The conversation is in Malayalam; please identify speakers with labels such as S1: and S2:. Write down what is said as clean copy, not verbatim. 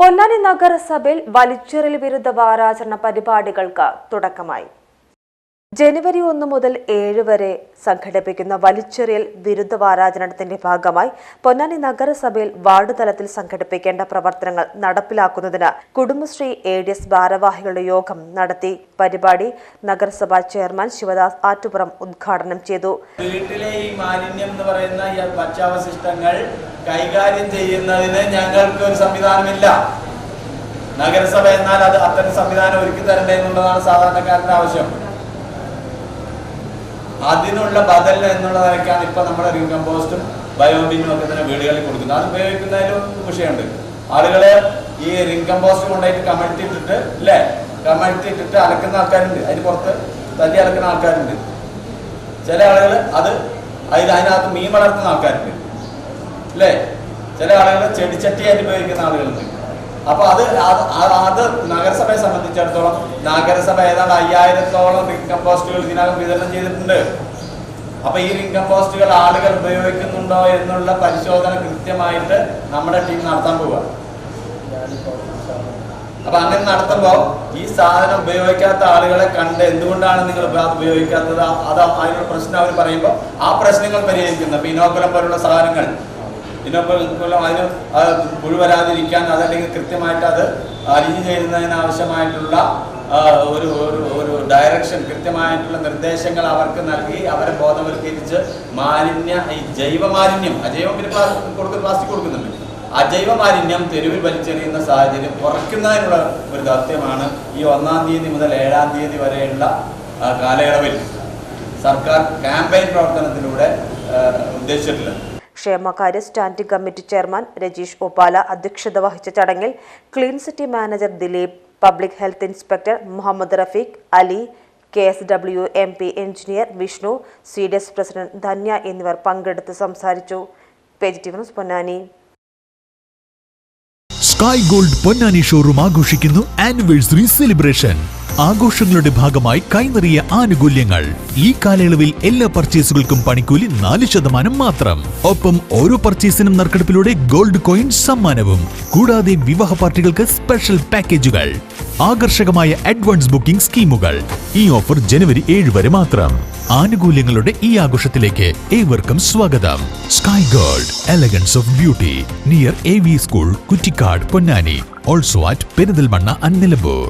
S1: പൊന്നാനി നഗരസഭയിൽ വലിച്ചെറിയൽ വിരുദ്ധ വാരാചരണ പരിപാടികൾക്ക് തുടക്കമായി. ജനുവരി 1 മുതൽ 7 വരെ സംഘടിപ്പിക്കുന്ന വലിച്ചെറിയൽ വിരുദ്ധ വാരാചരണത്തിന്റെ ഭാഗമായി പൊന്നാനി നഗരസഭയിൽ വാർഡ് തലത്തിൽ സംഘടിപ്പിക്കേണ്ട പ്രവർത്തനങ്ങൾ നടപ്പിലാക്കുന്നതിന് കുടുംബശ്രീ ADS ഭാരവാഹികളുടെ യോഗം നടത്തി. പരിപാടി നഗരസഭാ ചെയർമാൻ ശിവദാസ് ആറ്റുപുറം ഉദ്ഘാടനം ചെയ്തു.
S2: വീട്ടിലെ ഈ മാലിന്യം എന്ന് പറയുന്ന ഈ ഭക്ഷ്യാവശിഷ്ടങ്ങൾ കൈകാര്യം ചെയ്യുന്നതിന് ഞങ്ങൾക്ക് ഒരു സംവിധാനമില്ല. നഗരസഭ എന്നാൽ അത് അത്തരം സംവിധാനം ഒരുക്കി തരണ്ടേ എന്നുള്ളതാണ് സാധാരണക്കാരന്റെ ആവശ്യം. അതിനുള്ള ബദൽ എന്നുള്ള നിലയ്ക്കാണ് ഇപ്പൊ നമ്മുടെ റീകമ്പോസ്റ്റും ബയോബിനും ഒക്കെ തന്നെ വീടുകളിൽ കൊടുക്കുന്നത്. അത് ഉപയോഗിക്കുന്നതിലും വിഷയമുണ്ട്. ആളുകള് ഈ റീകമ്പോസ്റ്റ് കൊണ്ടായിട്ട് കമഴ്ത്തിയിട്ടിട്ട് കമഴ്ത്തിയിട്ടിട്ട് അലക്കുന്ന ആൾക്കാരുണ്ട്. അതിന് പുറത്ത് തല്ലി അലക്കുന്ന ആൾക്കാരുണ്ട്. ചില ആളുകൾ അതിനകത്ത് മീൻ വളർത്തുന്ന ആൾക്കാരുണ്ട്. ചില ആളുകൾ ചെടിച്ചട്ടിയായിട്ട് ഉപയോഗിക്കുന്ന ആളുകളുണ്ട്. അപ്പൊ അത് നഗരസഭയെ സംബന്ധിച്ചിടത്തോളം നഗരസഭ ഏതാണ്ട് 5000-ഓളം റീകമ്പോസ്റ്റുകൾ ഇതിനകം വിതരണം ചെയ്തിട്ടുണ്ട്. അപ്പൊ ഈ റീകമ്പോസ്റ്റുകൾ ആളുകൾ ഉപയോഗിക്കുന്നുണ്ടോ എന്നുള്ള പരിശോധന കൃത്യമായിട്ട് നമ്മുടെ ടീം നടത്താൻ പോവുക. അപ്പൊ അങ്ങനെ നടത്തുമ്പോൾ ഈ സാധനം ഉപയോഗിക്കാത്ത ആളുകളെ കണ്ട് എന്തുകൊണ്ടാണ് നിങ്ങൾ ഉപയോഗിക്കാത്തത്, അതിനുള്ള പ്രശ്നം അവർ പറയുമ്പോൾ ആ പ്രശ്നങ്ങൾ പരിഹരിക്കുന്ന ഇനോക്കുലം പോലുള്ള സാധനങ്ങൾ അതിന് പുഴു വരാതിരിക്കാൻ അതല്ലെങ്കിൽ കൃത്യമായിട്ട് അത് അരിഞ്ഞു ചെയ്യുന്നതിനാവശ്യമായിട്ടുള്ള ഒരു ഡയറക്ഷൻ, കൃത്യമായിട്ടുള്ള നിർദ്ദേശങ്ങൾ അവർക്ക് നൽകി അവരെ ബോധവൽക്കരിച്ച് ഈ ജൈവമാലിന്യം, അജൈവം പ്ലാസ്റ്റിക് കൊടുക്കുന്നുണ്ട്, അജൈവ മാലിന്യം തെരുവിൽ വലിച്ചെറിയുന്ന സാഹചര്യം കുറയ്ക്കുന്നതിനുള്ള ഒരു ദൗത്യമാണ് ഈ 1-ാം തീയതി മുതൽ 7-ാം തീയതി വരെയുള്ള കാലയളവിൽ സർക്കാർ ക്യാമ്പയിൻ പ്രവർത്തനത്തിലൂടെ ഉദ്ദേശിച്ചിട്ടുള്ളത്.
S1: ക്ഷേമകാര്യ standing committee chairman Rajeesh Oppala അധ്യക്ഷത വഹിച്ച ചടങ്ങിൽ clean city manager Dileep, public health inspector Muhammad Rafeeq, Ali, KSW MP engineer Vishnu, CDS president Dhanya എന്നിവർ പങ്കെടുത്ത് സംസാരിച്ചു. PGTV news Ponnani.
S3: Sky gold Ponnani showroom ആഘോഷിക്കുന്നു ആനിവേഴ്സറി സെലിബ്രേഷൻ. ആഘോഷങ്ങളുടെ ഭാഗമായി കൈനിറിയ ആനുകൂല്യങ്ങൾ. ഈ കാലയളവിൽ എല്ലാ പർച്ചേസുകൾക്കും പണിക്കൂലി 4% മാത്രം. ഒപ്പം ഓരോ പർച്ചേസിനും നറുക്കെടുപ്പിലൂടെ ഗോൾഡ് കോയിൻ സമ്മാനവും. കൂടാതെ വിവാഹ പാർട്ടികൾക്ക് സ്പെഷ്യൽ പാക്കേജുകൾ, ആകർഷകമായ അഡ്വാൻസ് ബുക്കിംഗ് സ്കീമുകൾ. ഈ ഓഫർ ജനുവരി 7 വരെ മാത്രം. ആനുകൂല്യങ്ങളുടെ ഈ ആഘോഷത്തിലേക്ക് ഏവർക്കും സ്വാഗതം. Sky gold, elegance of beauty, near AV school, Kuttikkad, Ponnani. Also at Perinthalmanna and Nilambur.